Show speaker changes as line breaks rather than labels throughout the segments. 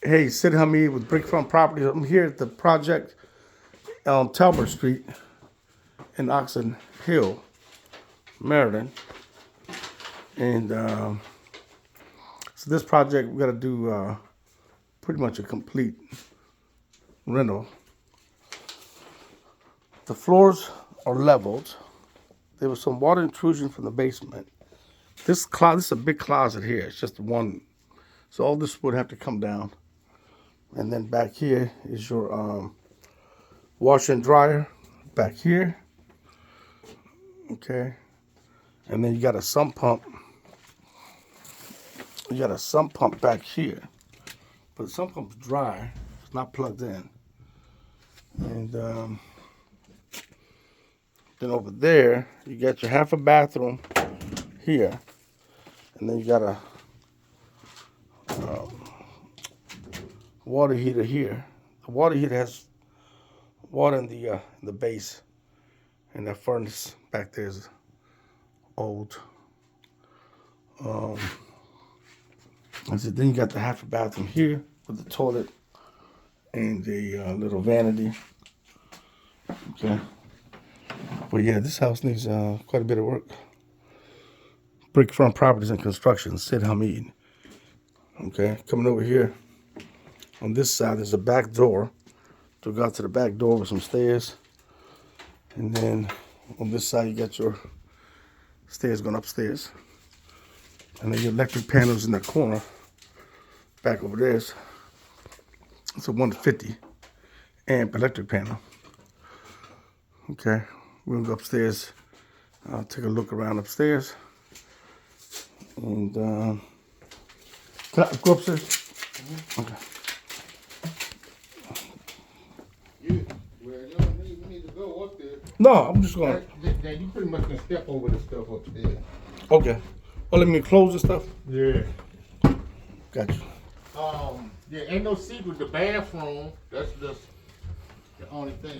Hey, Sid Hameed with Brickfront Properties. I'm here at the project on Talbot Street in Oxon Hill, Maryland. And so this project, we got to do pretty much a complete rental. The floors are leveled. There was some water intrusion from the basement. This is a big closet here. It's just one. So all this would have to come down. And then back here is your washer and dryer back here. Okay. And then you got a sump pump. You got a sump pump back here. But the sump pump's dry. It's not plugged in. And then over there, you got your half a bathroom here. And then you got a water heater here. The water heater has water in the base, and that furnace back there is old. I said, then you got the half a bathroom here with the toilet and a little vanity. Okay, but yeah, this house needs quite a bit of work. Brickfront Properties and Construction, Sid Hameed. Okay, coming over here. On this side, there's a back door. To go out to the back door with some stairs. And then on this side, you got your stairs going upstairs. And then your electric panels in the corner. Back over there, it's a 150 amp electric panel. Okay, we're going to go upstairs. I'll take a look around upstairs. And can I go upstairs? Mm-hmm. Okay.
You need to go up there.
No, I'm just going.
Then you pretty much can step over the stuff up there.
Okay. Oh, let me close the stuff?
Yeah.
Gotcha.
Yeah, ain't no secret. The bathroom, that's just the only thing.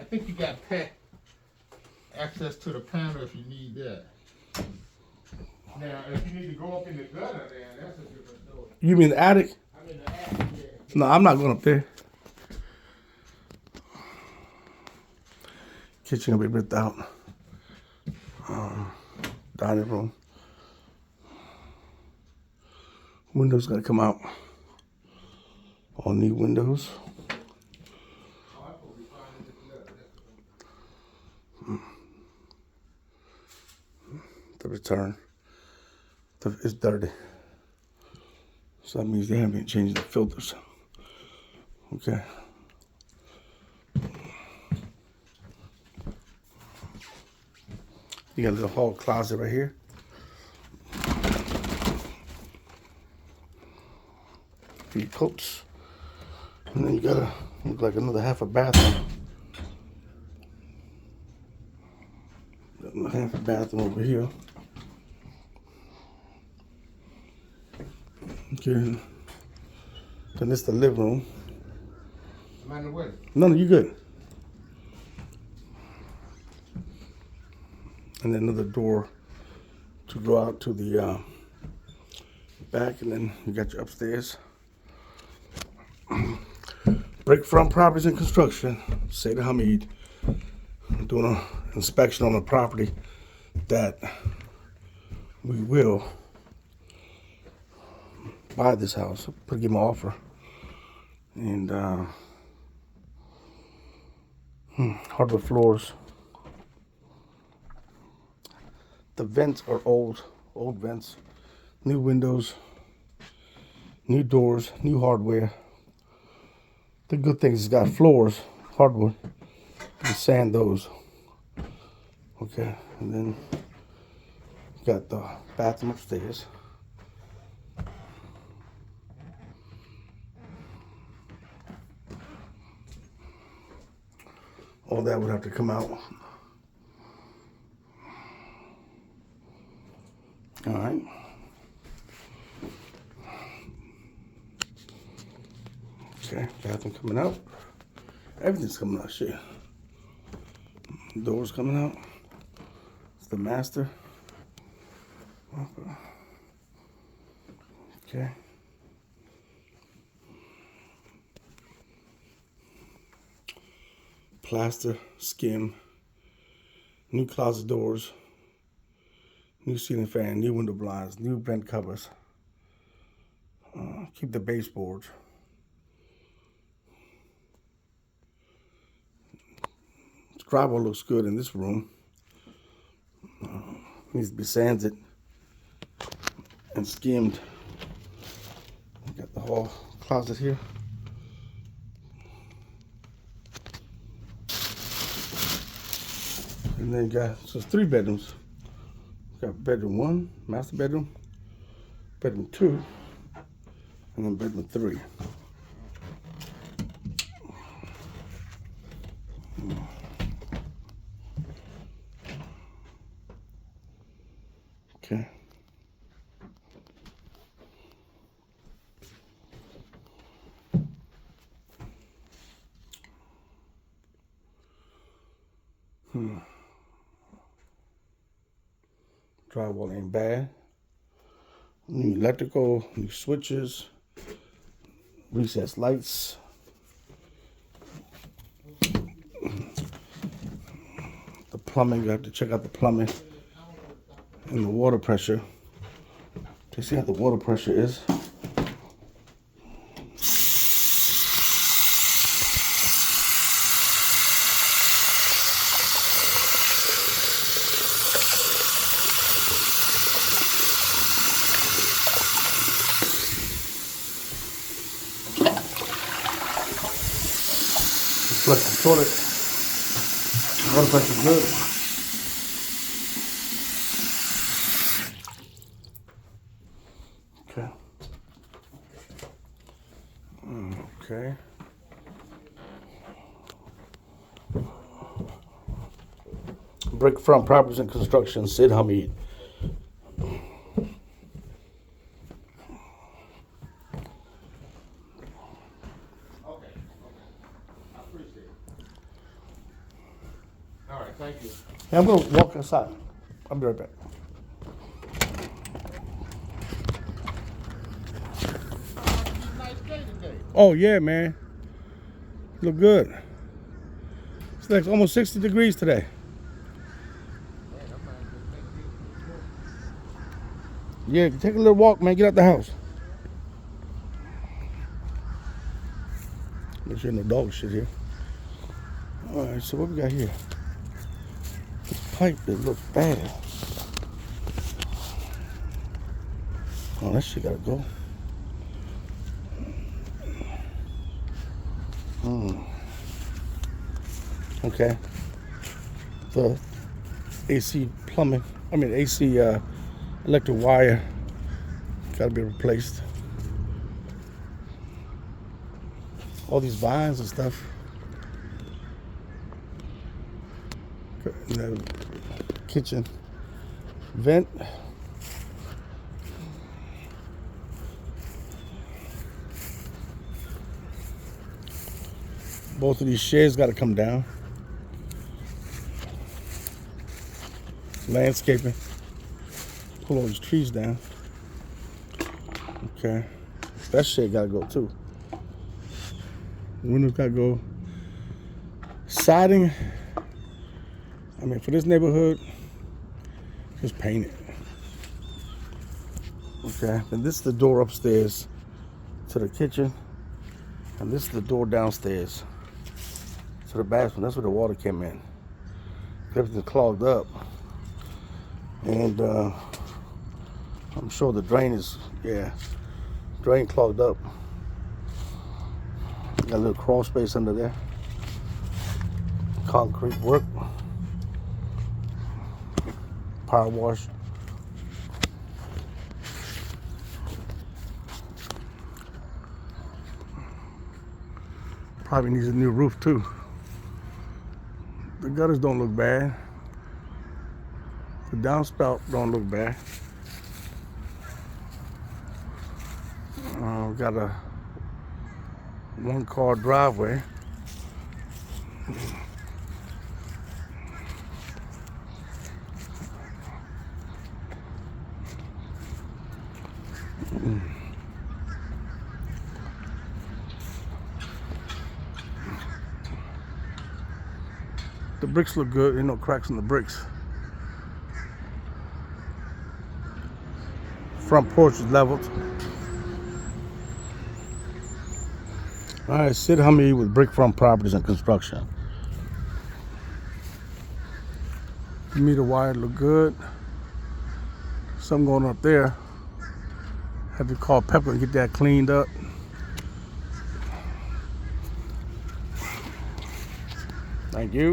I think you got access to the panel if you need that. Now, if you need to go up in the gutter, then that's a different story.
You mean the attic?
I mean the attic, yeah.
No, I'm not going up there. Kitchen will be ripped out. Dining room. Windows got to come out. All new windows. The return. It's dirty. So that means they haven't changed the filters. Okay. You got a little hall closet right here. For your coats. And then you got look like another half a bathroom. Got another half a bathroom over here. Okay. Then this is the living room.
Am I in the way?
No, you good. And then another door to go out to the back, and then you got your upstairs. Brickfront Properties and Construction, Sid Hameed. I'm doing an inspection on a property that we will buy this house. I'll give them an offer. And hardwood floors. The vents are old vents. New windows, new doors, new hardware. The good thing is it's got floors, hardwood. You sand those. Okay, and then you got the bathroom upstairs. All that would have to come out. All right. Okay, bathroom coming out. Everything's coming out, shit. Doors coming out. It's the master. Okay. plaster, skim, new closet doors, new ceiling fan, new window blinds, new vent covers. Keep the baseboards. Drywall looks good in this room. Needs to be sanded and skimmed. Got the hall closet here. And then got, so it's 3 bedrooms. Got bedroom 1, master bedroom 2, and then bedroom 3. Okay. Drywall ain't bad. New electrical, new switches, recessed lights. The plumbing, you have to check out the plumbing and the water pressure. You see how the water pressure is. Flush the toilet. Water pressure good. Okay. Okay. Brick front properties and construction, Sid Hameed.
All right, thank you.
Hey, I'm gonna walk outside. I'll be right back.
Nice day today.
Oh yeah, man. Look good. It's like almost 60 degrees today. Yeah, take a little walk, man. Get out the house. Make sure no dog shit here. All right, so what we got here? This pipe that looks bad. Oh, that shit gotta go. Okay. The AC plumbing, AC electric wire gotta be replaced. All these vines and stuff. The kitchen vent. Both of these shades got to come down. Landscaping. Pull all these trees down. Okay. That shade got to go too. Windows got to go. Siding. For this neighborhood, just paint it. Okay. And this is the door upstairs to the kitchen. And this is the door downstairs to the bathroom. That's where the water came in. Everything's clogged up. And I'm sure the drain is, drain clogged up. Got a little crawl space under there. Concrete work. Power wash. Probably needs a new roof too. The gutters don't look bad. The downspout don't look bad. Got a 1-car driveway. The bricks look good. Ain't no cracks in the bricks. Front porch is leveled. All right, Sid Hameed with Brick Front Properties and Construction. The meter wire look good. Something going on up there. Had to call Pepper and get that cleaned up. Thank you.